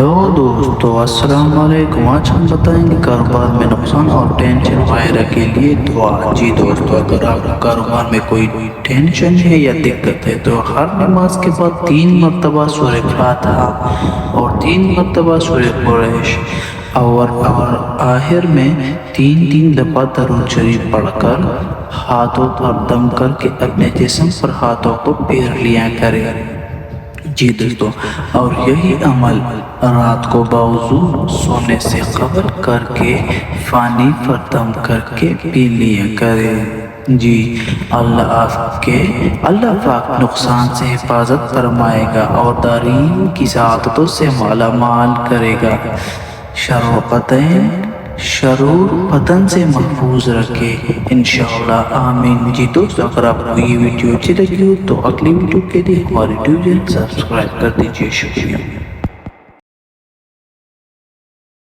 Hello दोस्तों, अस्सलाम वालेकुम। आज हम बताएंगे कारोबार में नुकसान और टेंशन वगैरह के लिए दुआ। जी दोस्तों, अगर आप कारोबार में कोई टेंशन है या दिक्कत है तो हर नमाज के बाद 3 मरतबा सूरह फातिहा और 3 मरतबा सूरह कुरैश और आखिर में 3 3 दफा दरूद शरीफ पढ़कर हाथों पर दम करके अपने जिस्म पर हाथों को फेर लिया करें। जी दोस्तों, और यही अमल रात को बावजूद सोने से कबल करके पानी पर दम करके पी लिया करें। जी, अल्लाह पाक नुकसान से हिफाजत फरमाएगा और दारीन की सादतों से माला माल करेगा। शरूर पतन से महफूज रखे इंशाअल्लाह, आमीन। जी दोस्तों, अगर आपको ये वीडियो अच्छी लगी हो तो अगली वीडियो के लिए हमारे यूट्यूब चैनल सब्सक्राइब कर दीजिए। शुक्रिया।